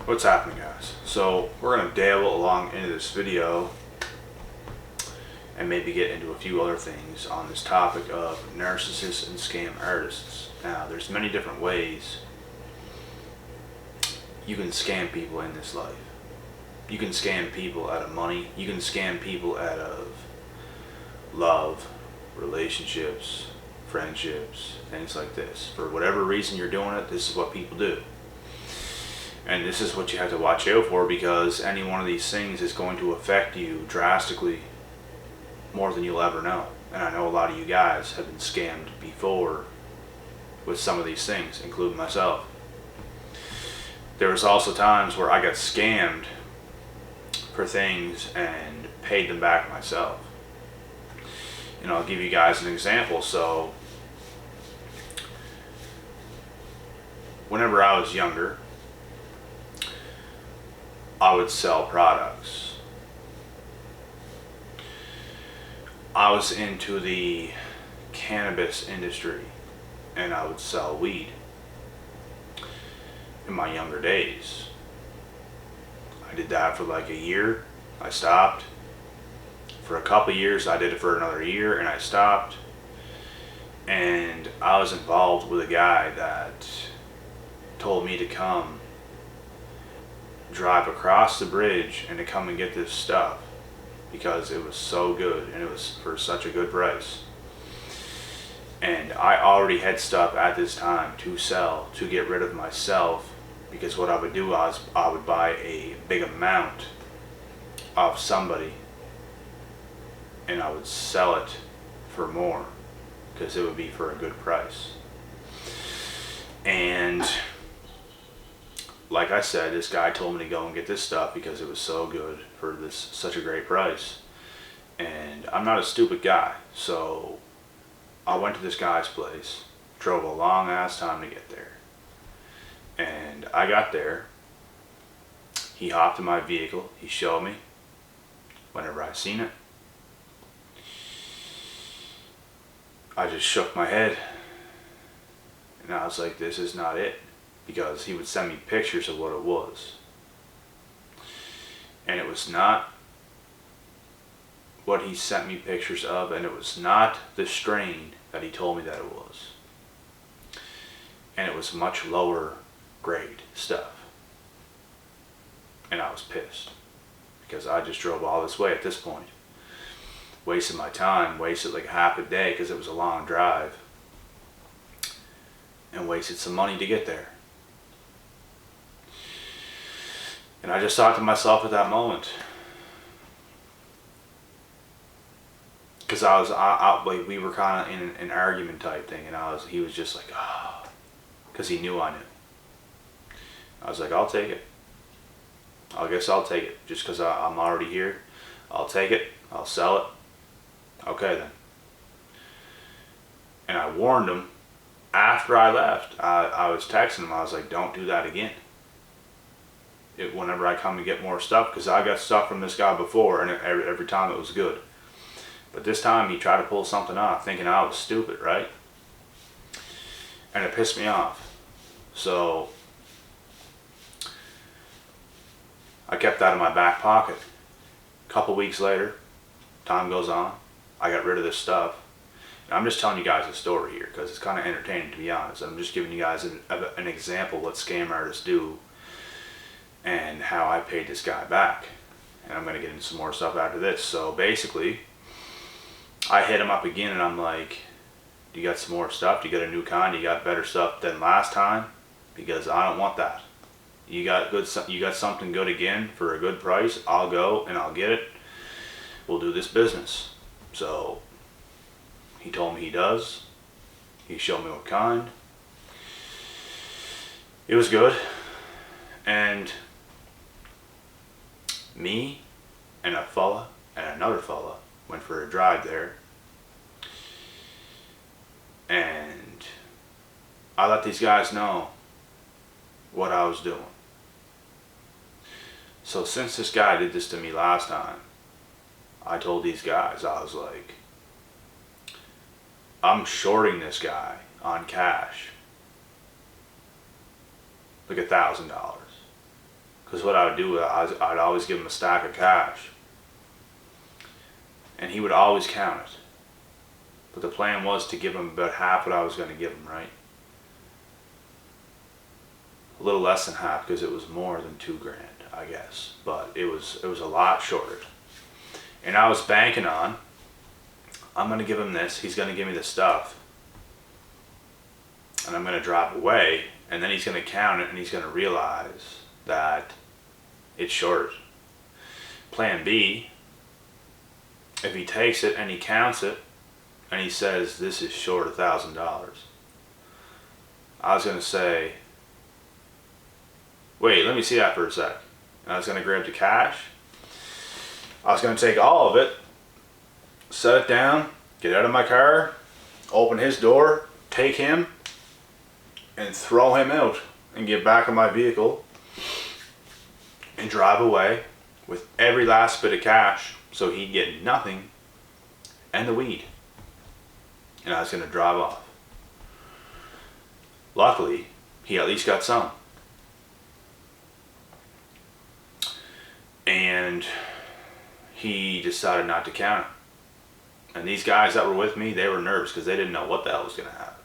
What's happening, guys? So we're going to dabble along into this video and maybe get into a few other things on this topic of narcissists and scam artists. Now, there's many different ways you can scam people in this life. You can scam people out of money. You can scam people out of love, relationships, friendships, things like this. For whatever reason you're doing it, this is what people do. And this is what you have to watch out for, because any one of these things is going to affect you drastically more than you'll ever know. And I know a lot of you guys have been scammed before with some of these things, including myself. There was also times where I got scammed for things and paid them back myself. And I'll give you guys an example. So whenever I was younger, I would sell products. I was into the cannabis industry and I would sell weed in my younger days. I did that for like a year. I stopped. For a couple of years, I did it for another year and I stopped. And I was involved with a guy that told me to come drive across the bridge and to come and get this stuff because it was so good and it was for such a good price. And I already had stuff at this time to sell to get rid of myself, because what I would do was I would buy a big amount of somebody and I would sell it for more because it would be for a good price. And like I said, this guy told me to go and get this stuff because it was so good for this such a great price. And I'm not a stupid guy, so I went to this guy's place, drove a long ass time to get there. And I got there, he hopped in my vehicle, he showed me whenever I seen it. I just shook my head and I was like, this is not it. Because he would send me pictures of what it was. And it was not what he sent me pictures of, and it was not the strain that he told me that it was. And it was much lower grade stuff. And I was pissed. Because I just drove all this way at this point. Wasted my time, wasted like half a day because it was a long drive. And wasted some money to get there. And I just thought to myself at that moment, because like we were kind of in an argument type thing, and he was just like, oh, because he knew I knew. I was like, I'll take it. I guess I'll take it, just because I'm already here. I'll take it. I'll sell it. Okay then. And I warned him after I left. I was texting him. I was like, don't do that again. Whenever I come to get more stuff, because I got stuff from this guy before and every time it was good. But this time he tried to pull something off thinking I was stupid, right? And it pissed me off. So I kept that in my back pocket. A couple weeks later, time goes on, I got rid of this stuff. And I'm just telling you guys a story here because it's kind of entertaining, to be honest. I'm just giving you guys an example of what scam artists do and how I paid this guy back. And I'm going to get into some more stuff after this. So basically, I hit him up again and I'm like, do you got some more stuff? Do you got a new kind? Do you got better stuff than last time? Because I don't want that. You got something good again for a good price, I'll go and I'll get it. We'll do this business. So he told me he does. He showed me what kind. It was good. And me and a fella and another fella went for a drive there, and I let these guys know what I was doing. So since this guy did this to me last time, I told these guys, I was like, I'm shorting this guy on cash like $1,000. Because what I would do, I'd always give him a stack of cash. And he would always count it. But the plan was to give him about half what I was going to give him, right? A little less than half, because it was more than $2,000, I guess. But it was a lot shorter. And I was banking on, I'm going to give him this, he's going to give me the stuff, and I'm going to drop away, and then he's going to count it, and he's going to realize that it's short. Plan B, if he takes it and he counts it, and he says, this is short $1,000, I was going to say, wait, let me see that for a sec. And I was going to grab the cash. I was going to take all of it, set it down, get out of my car, open his door, take him, and throw him out, and get back in my vehicle, and drive away with every last bit of cash, so he'd get nothing, and the weed. And I was going to drive off. Luckily, he at least got some. And he decided not to count it. And these guys that were with me, they were nervous because they didn't know what the hell was going to happen.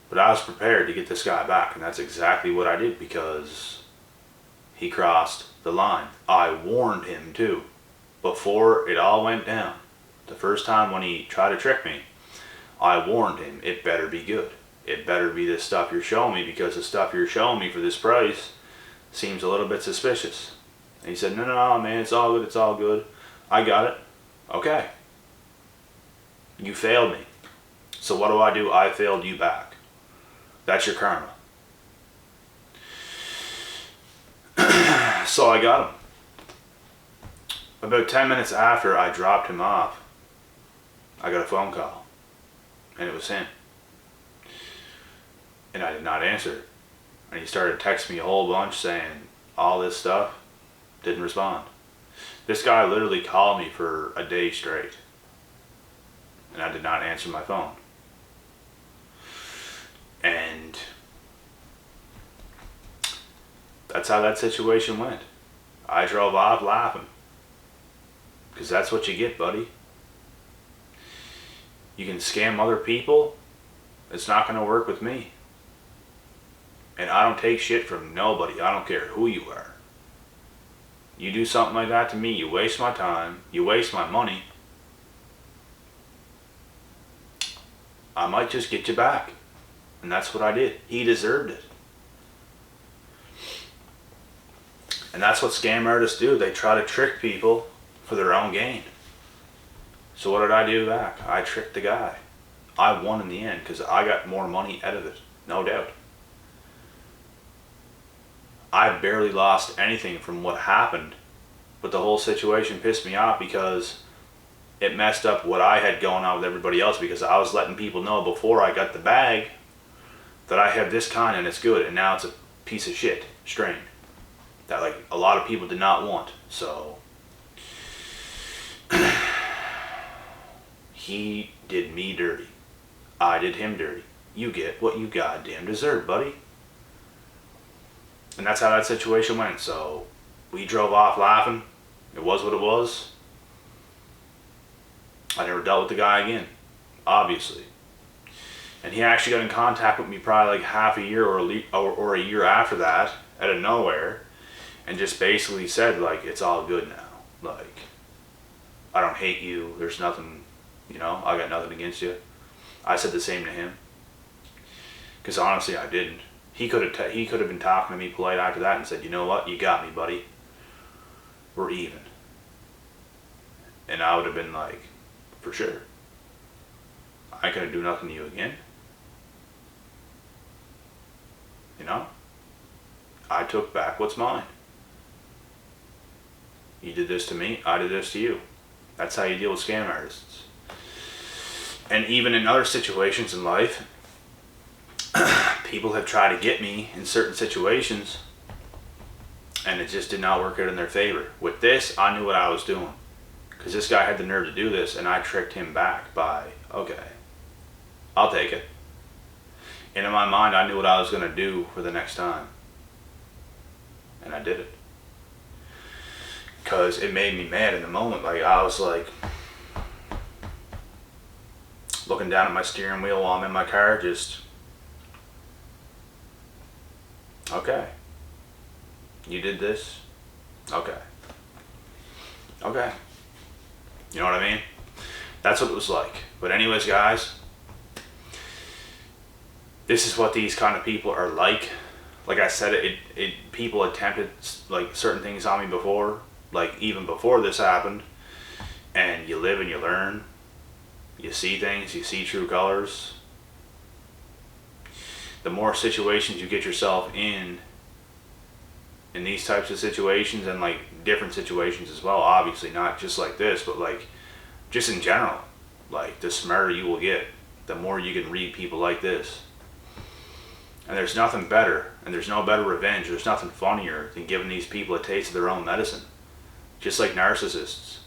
But I was prepared to get this guy back, and that's exactly what I did, because he crossed the line. I warned him too, before it all went down. The first time when he tried to trick me, I warned him, it better be good. It better be this stuff you're showing me, because the stuff you're showing me for this price seems a little bit suspicious. And he said, no, man, it's all good, it's all good. I got it. Okay. You failed me. So what do? I failed you back. That's your karma. So I got him. About 10 minutes after I dropped him off, I got a phone call. And it was him. And I did not answer it. And he started texting me a whole bunch saying all this stuff. Didn't respond. This guy literally called me for a day straight. And I did not answer my phone. And that's how that situation went. I drove off laughing. Because that's what you get, buddy. You can scam other people. It's not going to work with me. And I don't take shit from nobody. I don't care who you are. You do something like that to me, you waste my time, you waste my money. I might just get you back. And that's what I did. He deserved it. And that's what scam artists do. They try to trick people for their own gain. So what did I do back? I tricked the guy. I won in the end because I got more money out of it. No doubt. I barely lost anything from what happened, but the whole situation pissed me off because it messed up what I had going on with everybody else, because I was letting people know before I got the bag that I have this kind and it's good, and now it's a piece of shit strain that like a lot of people did not want. So he did me dirty. I did him dirty. You get what you goddamn deserve, buddy. And that's how that situation went. So we drove off laughing. It was what it was. I never dealt with the guy again, obviously. And he actually got in contact with me probably like half a year or a year after that, out of nowhere, and just basically said like, it's all good now. Like, I don't hate you. There's nothing, I got nothing against you. I said the same to him. Because honestly, I didn't. He could have been talking to me polite after that and said, you know what, you got me, buddy. We're even. And I would have been like, for sure. I ain't gonna do nothing to you again. I took back what's mine. You did this to me, I did this to you. That's how you deal with scam artists. And even in other situations in life, people have tried to get me in certain situations and it just did not work out in their favor. With this, I knew what I was doing, because this guy had the nerve to do this, and I tricked him back by, okay, I'll take it. And in my mind, I knew what I was going to do for the next time. And I did it. Because it made me mad in the moment. Like, I was like, looking down at my steering wheel while I'm in my car, just, okay. You did this? Okay. Okay. You know what I mean? That's what it was like. But anyways, guys, this is what these kind of people are like. Like I said, people attempted like certain things on me before, like even before this happened. And you live and you learn. You see things, you see true colors. The more situations you get yourself in these types of situations, and like different situations as well, obviously not just like this, but like just in general, like the smarter you will get, the more you can read people like this. And there's nothing better, and there's no better revenge, there's nothing funnier than giving these people a taste of their own medicine. Just like narcissists.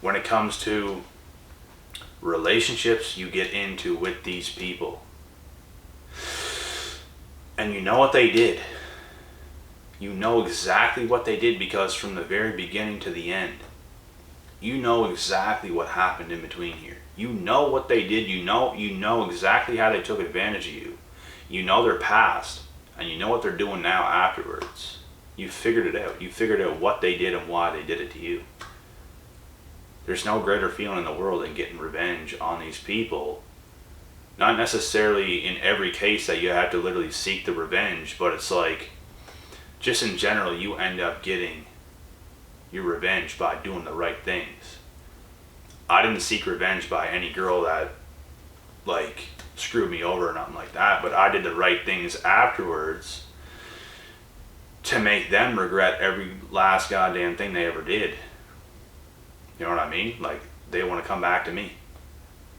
When it comes to relationships you get into with these people, and you know what they did. You know exactly what they did, because from the very beginning to the end, you know exactly what happened in between here. You know what they did. You know exactly how they took advantage of you. You know their past, and you know what they're doing now afterwards. You figured it out. You figured out what they did and why they did it to you. There's no greater feeling in the world than getting revenge on these people. Not necessarily in every case that you have to literally seek the revenge, but it's like, just in general, you end up getting your revenge by doing the right things. I didn't seek revenge by any girl that like screwed me over or nothing like that, but I did the right things afterwards to make them regret every last goddamn thing they ever did. You know what I mean? Like, they want to come back to me.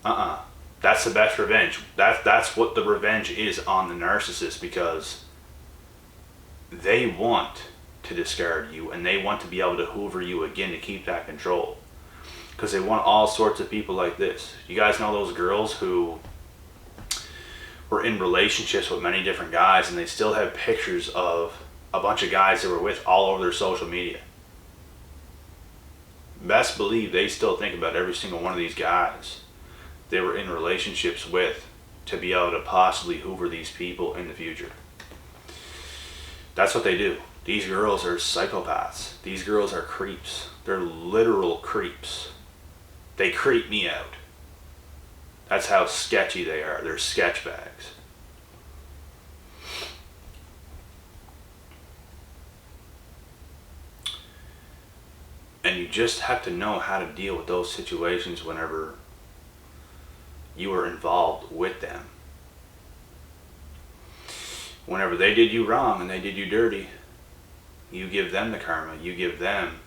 That's the best revenge. That's what the revenge is on the narcissist, because they want to discard you, and they want to be able to hoover you again to keep that control. Because they want all sorts of people like this. You guys know those girls who were in relationships with many different guys, and they still have pictures of a bunch of guys they were with all over their social media. Best believe they still think about every single one of these guys they were in relationships with to be able to possibly hoover these people in the future. That's what they do. These girls are psychopaths. These girls are creeps. They're literal creeps. They creep me out. That's how sketchy they are. They're sketch bags. And you just have to know how to deal with those situations whenever you are involved with them. Whenever they did you wrong and they did you dirty, you give them the karma. You give them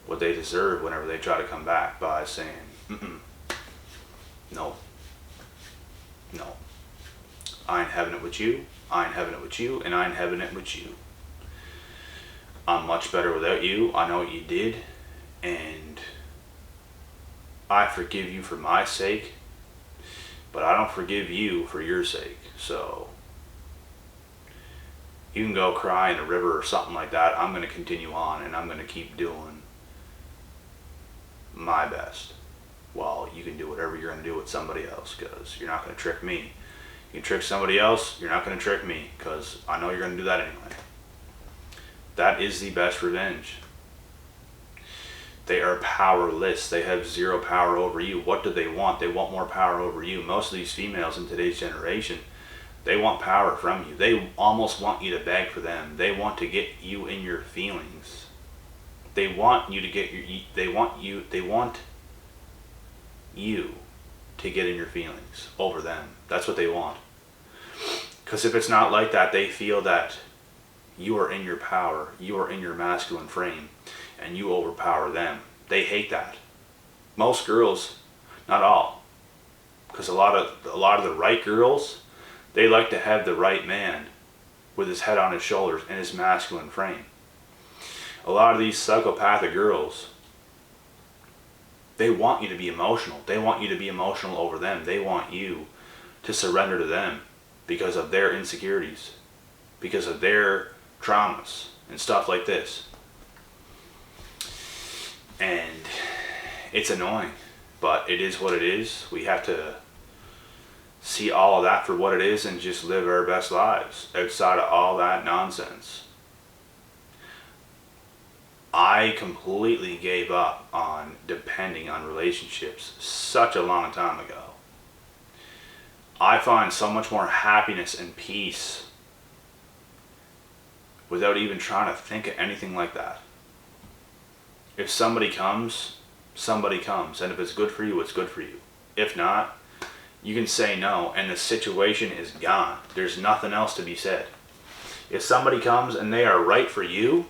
what they deserve whenever they try to come back by saying, no, I ain't having it with you, I ain't having it with you, and I ain't having it with you. I'm much better without you. I know what you did, and I forgive you for my sake, but I don't forgive you for your sake. So you can go cry in a river or something like that. I'm going to continue on, and I'm going to keep doing my best. Well, you can do whatever you're going to do with somebody else, because you're not going to trick me. You can trick somebody else, you're not going to trick me, because I know you're going to do that anyway. That is the best revenge. They are powerless. They have zero power over you. What do they want? They want more power over you. Most of these females in today's generation, they want power from you. They almost want you to beg for them. They want to get you in your feelings. They want you to get your, they want you to get in your feelings over them. That's what they want. Because if it's not like that, they feel that you are in your power, you are in your masculine frame, and you overpower them. They hate that. Most girls, not all, because a lot of the right girls, they like to have the right man with his head on his shoulders and his masculine frame. A lot of these psychopathic girls, they want you to be emotional. They want you to be emotional over them. They want you to surrender to them. because of their insecurities, because of their traumas and stuff like this. And it's annoying, but it is what it is. We have to see all of that for what it is and just live our best lives outside of all that nonsense. I completely gave up on depending on relationships such a long time ago. I find so much more happiness and peace without even trying to think of anything like that. If somebody comes, somebody comes. And if it's good for you, it's good for you. If not, you can say no and the situation is gone. There's nothing else to be said. If somebody comes and they are right for you,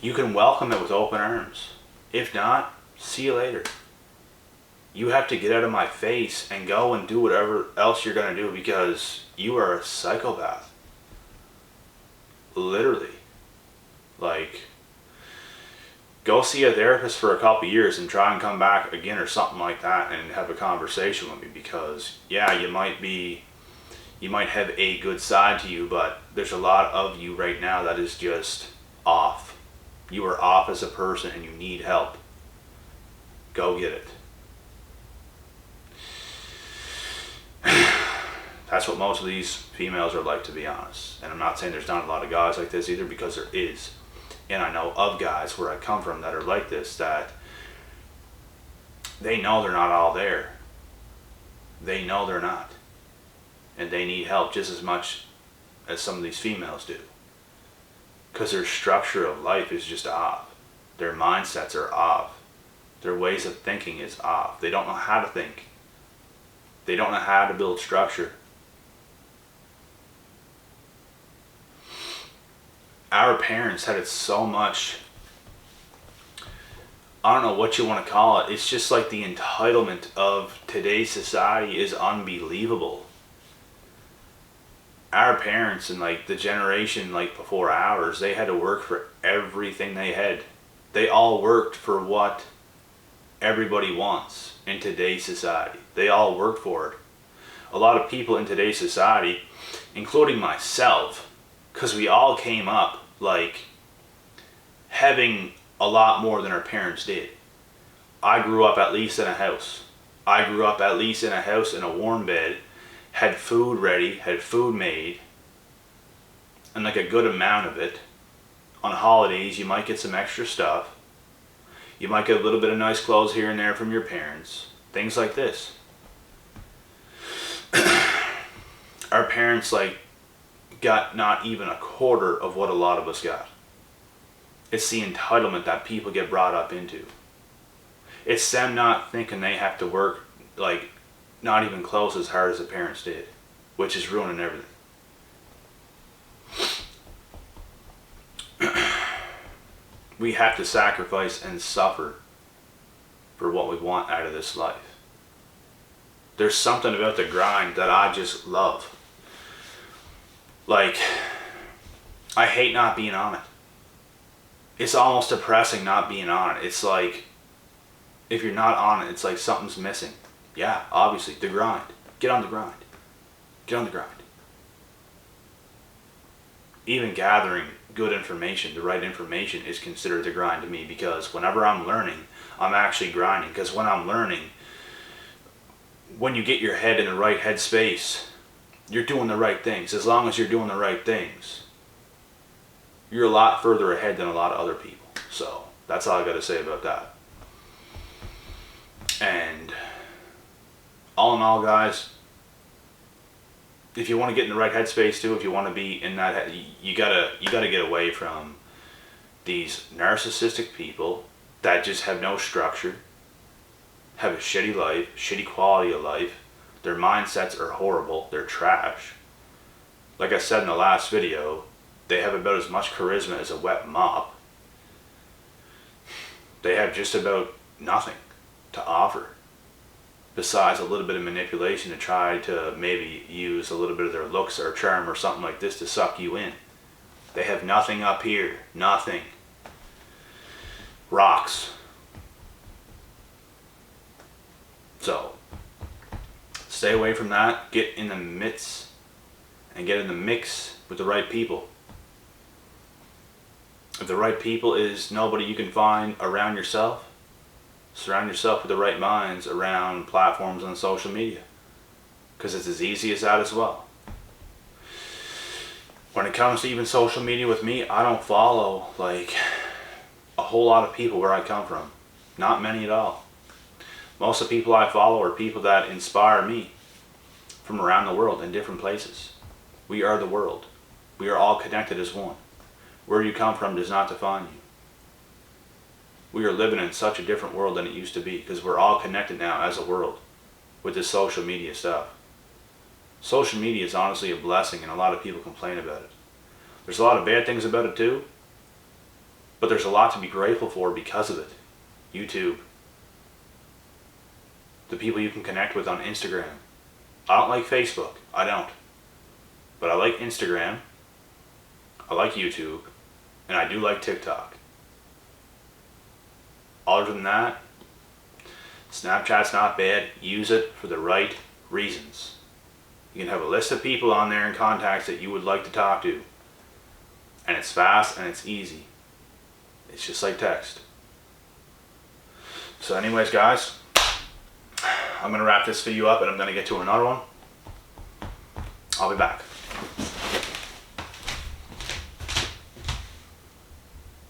you can welcome it with open arms. If not, see you later. You have to get out of my face and go and do whatever else you're going to do because you are a psychopath. Literally. Like, go see a therapist for a couple years and try and come back again or something like that and have a conversation with me, because yeah, you might have a good side to you, but there's a lot of you right now that is just off. You are off as a person and you need help. Go get it. That's what most of these females are like, to be honest. And I'm not saying there's not a lot of guys like this either, because there is. And I know of guys where I come from that are like this, that they know they're not all there. They know they're not. And they need help just as much as some of these females do. Because their structure of life is just off. Their mindsets are off. Their ways of thinking is off. They don't know how to think. They don't know how to build structure. Our parents had it so much, I don't know what you want to call it. It's just like the entitlement of today's society is unbelievable. Our parents and like the generation like before ours, they had to work for everything they had. They all worked for what everybody wants in today's society. They all worked for it. A lot of people in today's society, including myself, because we all came up like having a lot more than our parents did. I grew up at least in a house. I grew up at least in a house in a warm bed, had food ready, had food made, and like a good amount of it. On holidays, you might get some extra stuff. You might get a little bit of nice clothes here and there from your parents. Things like this. Our parents like got not even a quarter of what a lot of us got. It's the entitlement that people get brought up into. It's them not thinking they have to work like not even close as hard as the parents did, which is ruining everything. We have to sacrifice and suffer for what we want out of this life. There's something about the grind that I just love. Like, I hate not being on it. It's almost depressing not being on it. It's like, if you're not on it, it's like something's missing. Yeah, obviously, the grind. Get on the grind. Get on the grind. Even gathering good information, the right information, is considered the grind to me, because whenever I'm learning, I'm actually grinding. Because when I'm learning, when you get your head in the right headspace, you're doing the right things. As long as you're doing the right things, you're a lot further ahead than a lot of other people. So that's all I got to say about that. And all in all, guys, if you want to get in the right headspace too, if you want to be in that, you gotta get away from these narcissistic people that just have no structure, have a shitty life, shitty quality of life. Their mindsets are horrible. They're trash. Like I said in the last video, they have about as much charisma as a wet mop. They have just about nothing to offer besides a little bit of manipulation to try to maybe use a little bit of their looks or charm or something like this to suck you in. They have nothing up here. Nothing. Rocks. So, Stay away from that. Get in the midst and get in the mix with the right people. If the right people is nobody you can find around yourself, surround yourself with the right minds around platforms on social media, because it's as easy as that as well. When it comes to even social media with me, I don't follow like a whole lot of people where I come from. Not many at all. Most of the people I follow are people that inspire me from around the world in different places. We are the world. We are all connected as one. Where you come from does not define you. We are living in such a different world than it used to be, because we're all connected now as a world with this social media stuff. Social media is honestly a blessing, and a lot of people complain about it. There's a lot of bad things about it too, but there's a lot to be grateful for because of it. YouTube. The people you can connect with on Instagram. I don't like Facebook. I don't. But I like Instagram. I like YouTube. And I do like TikTok. Other than that, Snapchat's not bad. Use it for the right reasons. You can have a list of people on there and contacts that you would like to talk to. And it's fast and it's easy. It's just like text. So anyways, guys, I'm going to wrap this video up and I'm going to get to another one. I'll be back.